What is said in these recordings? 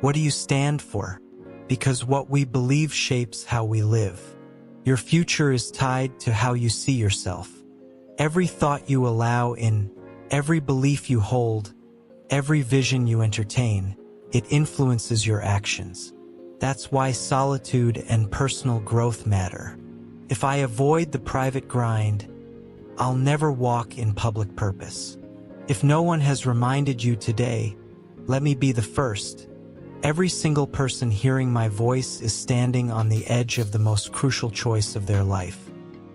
What do you stand for? Because what we believe shapes how we live. Your future is tied to how you see yourself. Every thought you allow in, every belief you hold, every vision you entertain, it influences your actions. That's why solitude and personal growth matter. If I avoid the private grind, I'll never walk in public purpose. If no one has reminded you today, let me be the first. Every single person hearing my voice is standing on the edge of the most crucial choice of their life.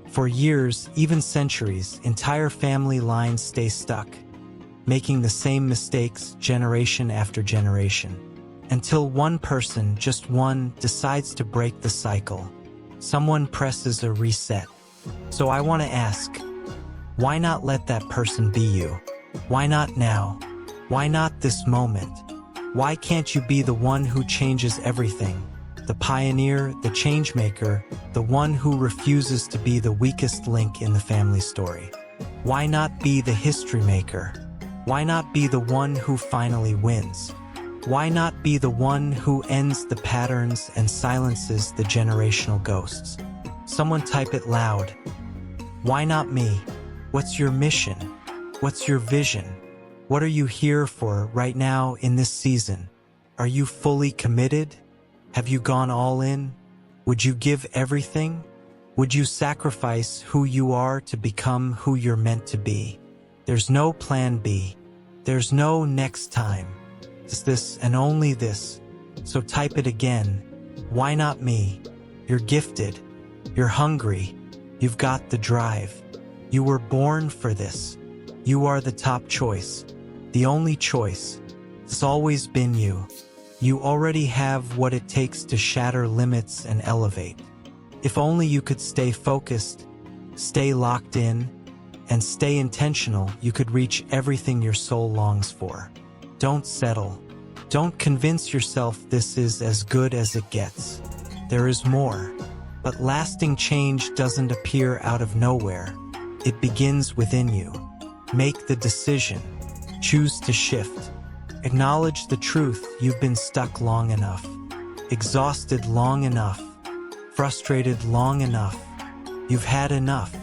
For years, even centuries, entire family lines stay stuck, making the same mistakes generation after generation. Until one person, just one, decides to break the cycle. Someone presses a reset. So I want to ask, why not let that person be you? Why not now? Why not this moment? Why can't you be the one who changes everything? The pioneer, the changemaker, the one who refuses to be the weakest link in the family story. Why not be the history maker? Why not be the one who finally wins? Why not be the one who ends the patterns and silences the generational ghosts? Someone type it loud. Why not me? What's your mission? What's your vision? What are you here for right now in this season? Are you fully committed? Have you gone all in? Would you give everything? Would you sacrifice who you are to become who you're meant to be? There's no plan B. There's no next time. It's this and only this. So type it again. Why not me? You're gifted. You're hungry. You've got the drive. You were born for this. You are the top choice. The only choice. It's always been you. You already have what it takes to shatter limits and elevate. If only you could stay focused, stay locked in, and stay intentional, you could reach everything your soul longs for. Don't settle. Don't convince yourself this is as good as it gets. There is more. But lasting change doesn't appear out of nowhere. It begins within you. Make the decision. Choose to shift. Acknowledge the truth. You've been stuck long enough. Exhausted long enough. Frustrated long enough. You've had enough.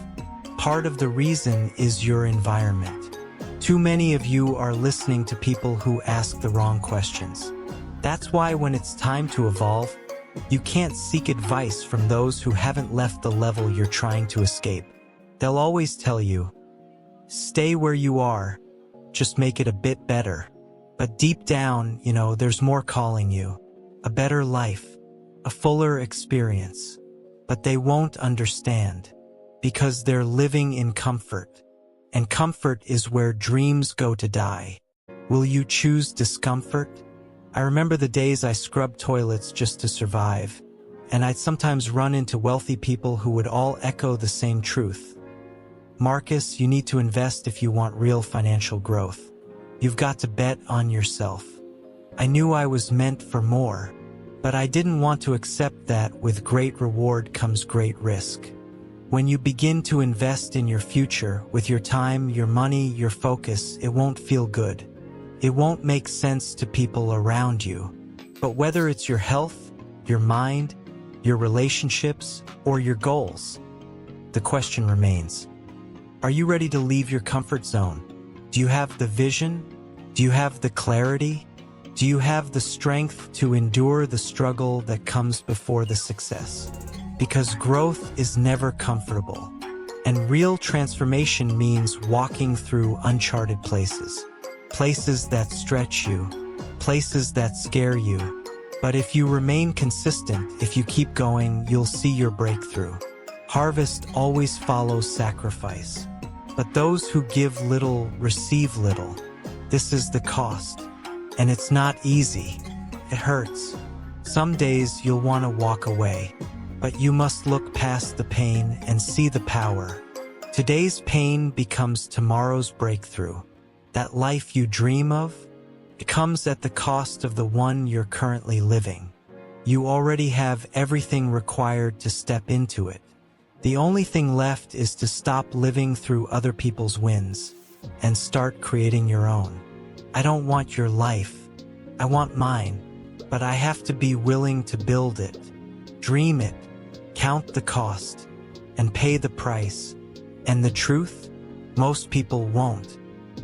Part of the reason is your environment. Too many of you are listening to people who ask the wrong questions. That's why when it's time to evolve, you can't seek advice from those who haven't left the level you're trying to escape. They'll always tell you, stay where you are, just make it a bit better. But deep down, there's more calling you. A better life, a fuller experience. But they won't understand, because they're living in comfort. And comfort is where dreams go to die. Will you choose discomfort? I remember the days I scrubbed toilets just to survive, and I'd sometimes run into wealthy people who would all echo the same truth. Marcus, you need to invest if you want real financial growth. You've got to bet on yourself. I knew I was meant for more, but I didn't want to accept that with great reward comes great risk. When you begin to invest in your future, with your time, your money, your focus, it won't feel good. It won't make sense to people around you. But whether it's your health, your mind, your relationships, or your goals, the question remains. Are you ready to leave your comfort zone? Do you have the vision? Do you have the clarity? Do you have the strength to endure the struggle that comes before the success? Because growth is never comfortable, and real transformation means walking through uncharted places. Places that stretch you, places that scare you. But if you remain consistent, if you keep going, you'll see your breakthrough. Harvest always follows sacrifice. But those who give little receive little. This is the cost. And it's not easy. It hurts. Some days you'll want to walk away. But you must look past the pain and see the power. Today's pain becomes tomorrow's breakthrough. That life you dream of, it comes at the cost of the one you're currently living. You already have everything required to step into it. The only thing left is to stop living through other people's wins and start creating your own. I don't want your life. I want mine. but I have to be willing to build it, dream it, count the cost, and pay the price. And the truth? Most people won't.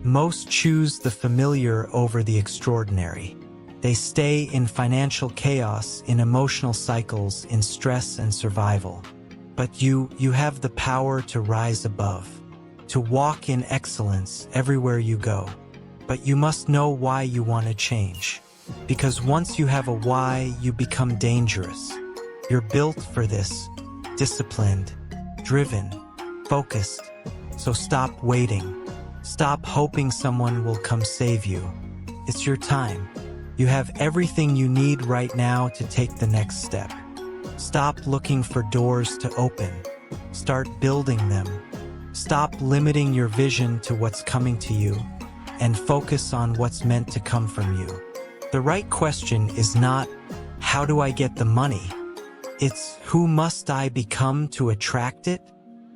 Most choose the familiar over the extraordinary. They stay in financial chaos, in emotional cycles, in stress and survival. But you have the power to rise above, to walk in excellence everywhere you go. But you must know why you want to change. Because once you have a why, you become dangerous. You're built for this, disciplined, driven, focused. So stop waiting. Stop hoping someone will come save you. It's your time. You have everything you need right now to take the next step. Stop looking for doors to open. Start building them. Stop limiting your vision to what's coming to you, and focus on what's meant to come from you. The right question is not, how do I get the money? It's, who must I become to attract it?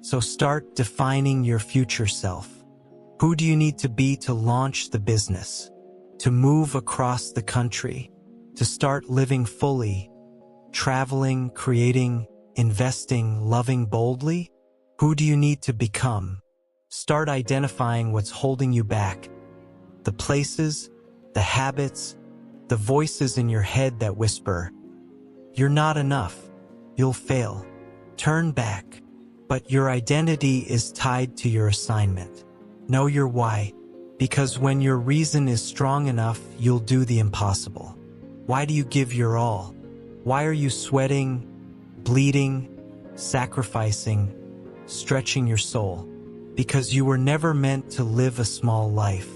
So start defining your future self. Who do you need to be to launch the business? To move across the country? To start living fully? Traveling, creating, investing, loving boldly? Who do you need to become? Start identifying what's holding you back. The places, the habits, the voices in your head that whisper, "You're not enough. You'll fail." Turn back. But your identity is tied to your assignment. Know your why, because when your reason is strong enough, you'll do the impossible. Why do you give your all? Why are you sweating, bleeding, sacrificing, stretching your soul? Because you were never meant to live a small life.